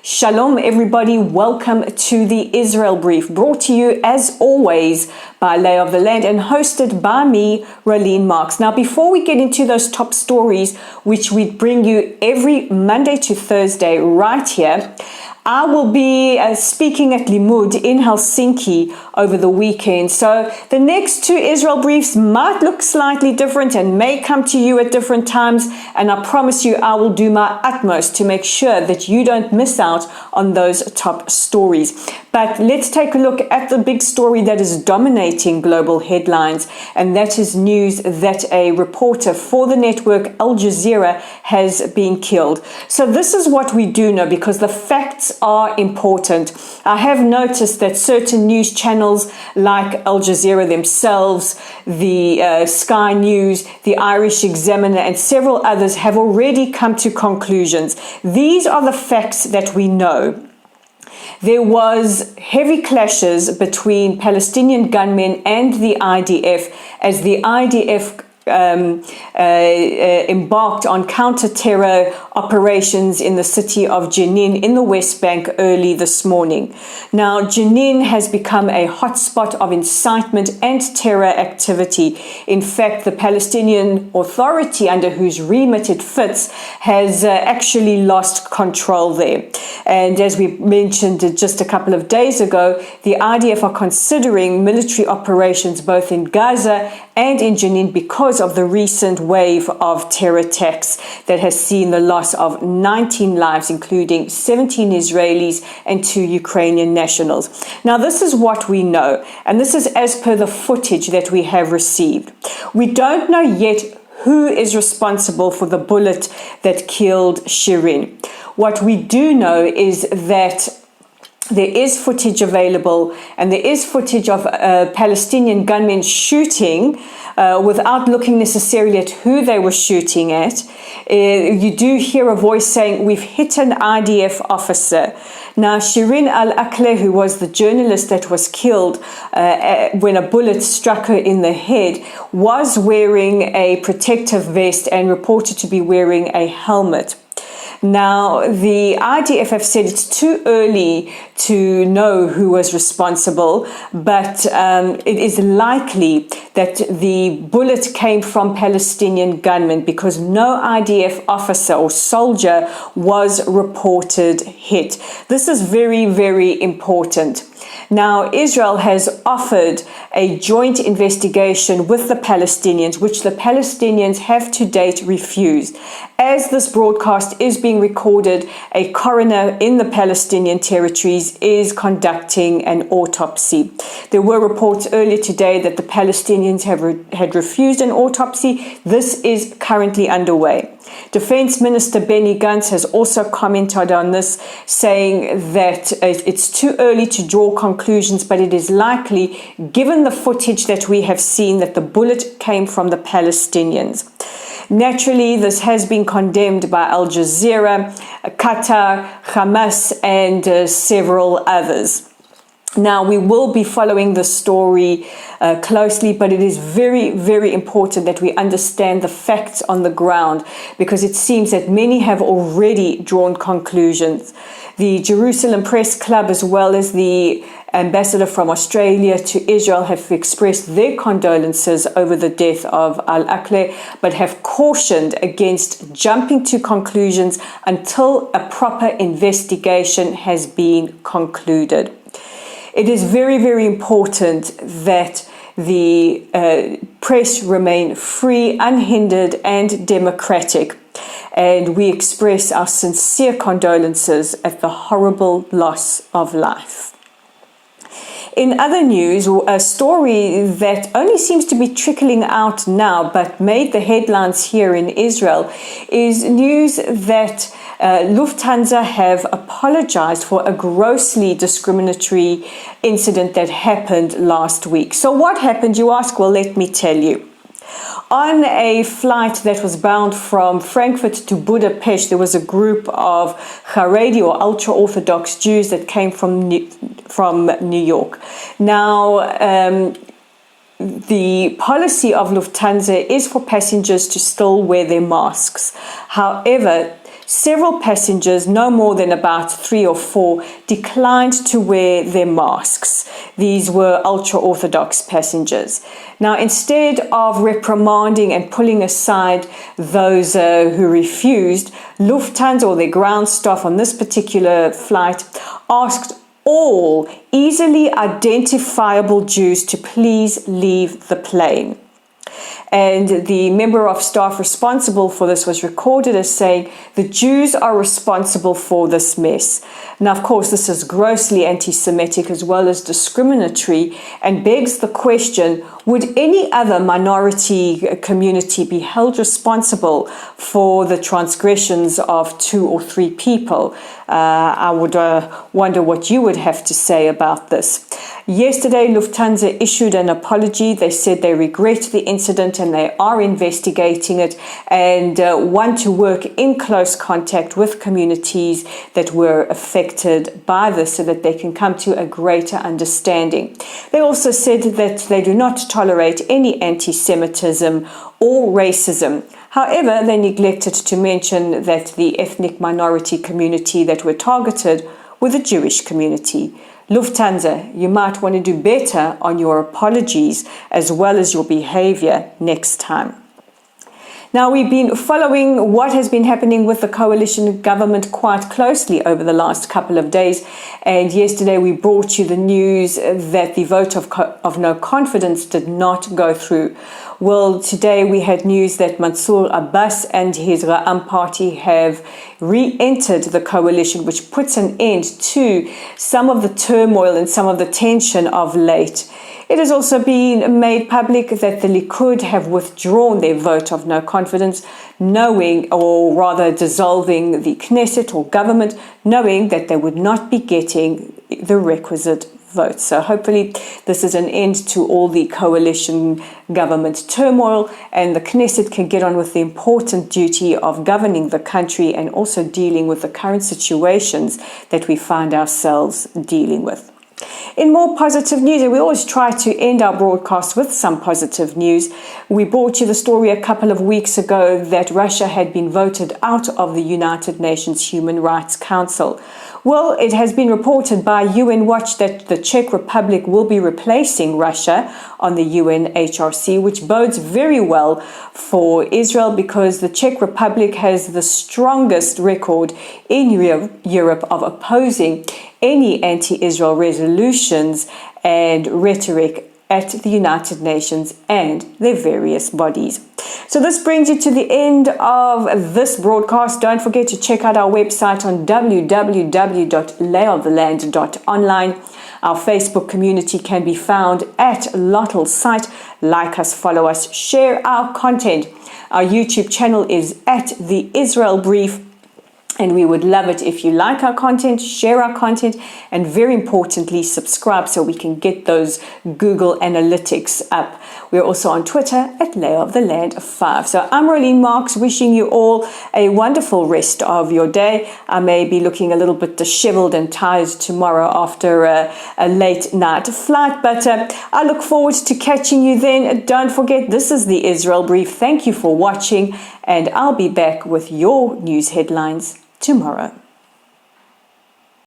Shalom everybody, welcome to the Israel Brief, brought to you as always by Lay of the Land and hosted by me, Rolene Marks. Now before we get into those top stories, which we bring you every Monday to Thursday right here, I will be speaking at Limud in Helsinki over the weekend. So the next two Israel briefs might look slightly different and may come to you at different times. And I promise you, I will do my utmost to make sure that you don't miss out on those top stories. But let's take a look at the big story that is dominating global headlines. And that is news that a reporter for the network Al Jazeera has been killed. So this is what we do know, because the facts are important. I have noticed that certain news channels like Al Jazeera themselves, the Sky News, the Irish Examiner, and several others have already come to conclusions. These are the facts that we know. There was heavy clashes between Palestinian gunmen and the IDF as the IDF embarked on counter-terror operations in the city of Jenin in the West Bank early this morning. Now, Jenin has become a hotspot of incitement and terror activity. In fact, the Palestinian Authority, under whose remit it fits, has actually lost control there. And as we mentioned just a couple of days ago, the IDF are considering military operations both in Gaza and in Jenin because of the recent wave of terror attacks that has seen the loss of 19 lives, including 17 Israelis and 2 Ukrainian nationals. Now, this is what we know, and this is as per the footage that we have received. We don't know yet who is responsible for the bullet that killed Shirin. What we do know is that there is footage available, and there is footage of Palestinian gunmen shooting without looking necessarily at who they were shooting at. You do hear a voice saying, "We've hit an IDF officer." Now, Shirin al-Akleh, who was the journalist that was killed when a bullet struck her in the head, was wearing a protective vest and reported to be wearing a helmet. Now, the IDF have said it's too early to know who was responsible, but it is likely that the bullet came from Palestinian gunmen because no IDF officer or soldier was reported hit. This is very, very important. Now, Israel has offered a joint investigation with the Palestinians, which the Palestinians have to date refused. As this broadcast is being recorded, a coroner in the Palestinian territories is conducting an autopsy. There were reports earlier today that the Palestinians had refused an autopsy. This is currently underway. Defense Minister Benny Gantz has also commented on this, saying that it's too early to draw conclusions, but it is likely, given the footage that we have seen, that the bullet came from the Palestinians. Naturally, this has been condemned by Al Jazeera, Qatar, Hamas, and several others. Now, we will be following the story closely, but it is very, very important that we understand the facts on the ground, because it seems that many have already drawn conclusions. The Jerusalem Press Club, as well as the ambassador from Australia to Israel, have expressed their condolences over the death of al-Akleh, but have cautioned against jumping to conclusions until a proper investigation has been concluded. It is very, very important that the press remain free, unhindered, and democratic. And we express our sincere condolences at the horrible loss of life. In other news, a story that only seems to be trickling out now, but made the headlines here in Israel, is news that Lufthansa have apologized for a grossly discriminatory incident that happened last week. So what happened, you ask? Well, let me tell you. On a flight that was bound from Frankfurt to Budapest, there was a group of Haredi or ultra-Orthodox Jews that came from New York. Now, the policy of Lufthansa is for passengers to still wear their masks. However, several passengers, no more than about 3 or 4, declined to wear their masks. These were ultra-Orthodox passengers. Now, instead of reprimanding and pulling aside those who refused, Lufthansa, or their ground staff on this particular flight, asked all easily identifiable Jews to please leave the plane. And the member of staff responsible for this was recorded as saying, "The Jews are responsible for this mess." Now, of course, this is grossly anti-Semitic as well as discriminatory, and begs the question, would any other minority community be held responsible for the transgressions of 2 or 3 people? I would wonder what you would have to say about this. Yesterday, Lufthansa issued an apology. They said they regret the incident and they are investigating it and want to work in close contact with communities that were affected by this so that they can come to a greater understanding. They also said that they do not tolerate any anti-Semitism or racism. However, they neglected to mention that the ethnic minority community that were targeted were the Jewish community. Lufthansa, you might want to do better on your apologies as well as your behavior next time. Now, we've been following what has been happening with the coalition government quite closely over the last couple of days. And yesterday we brought you the news that the vote of no confidence did not go through. Well, today we had news that Mansour Abbas and his Ra'am party have re-entered the coalition, which puts an end to some of the turmoil and some of the tension of late. It has also been made public that the Likud have withdrawn their vote of no confidence, knowing, or rather dissolving the Knesset or government, knowing that they would not be getting the requisite votes. So hopefully this is an end to all the coalition government turmoil and the Knesset can get on with the important duty of governing the country and also dealing with the current situations that we find ourselves dealing with. In more positive news, and we always try to end our broadcast with some positive news, we brought you the story a couple of weeks ago that Russia had been voted out of the United Nations Human Rights Council. Well, it has been reported by UN Watch that the Czech Republic will be replacing Russia on the UNHRC, which bodes very well for Israel because the Czech Republic has the strongest record in Europe of opposing any anti-Israel resolutions and rhetoric at the United Nations and their various bodies. So this brings you to the end of this broadcast. Don't forget to check out our website on www.layoftheland.online. Our Facebook community can be found at Lottel's site. Like us, follow us, share our content. Our YouTube channel is at The Israel Brief. And we would love it if you like our content, share our content, and very importantly, subscribe so we can get those Google Analytics up. We're also on Twitter at LayOfTheLand5. So I'm Rolene Marks, wishing you all a wonderful rest of your day. I may be looking a little bit disheveled and tired tomorrow after a late night flight, but I look forward to catching you then. Don't forget, this is the Israel Brief. Thank you for watching, and I'll be back with your news headlines tomorrow.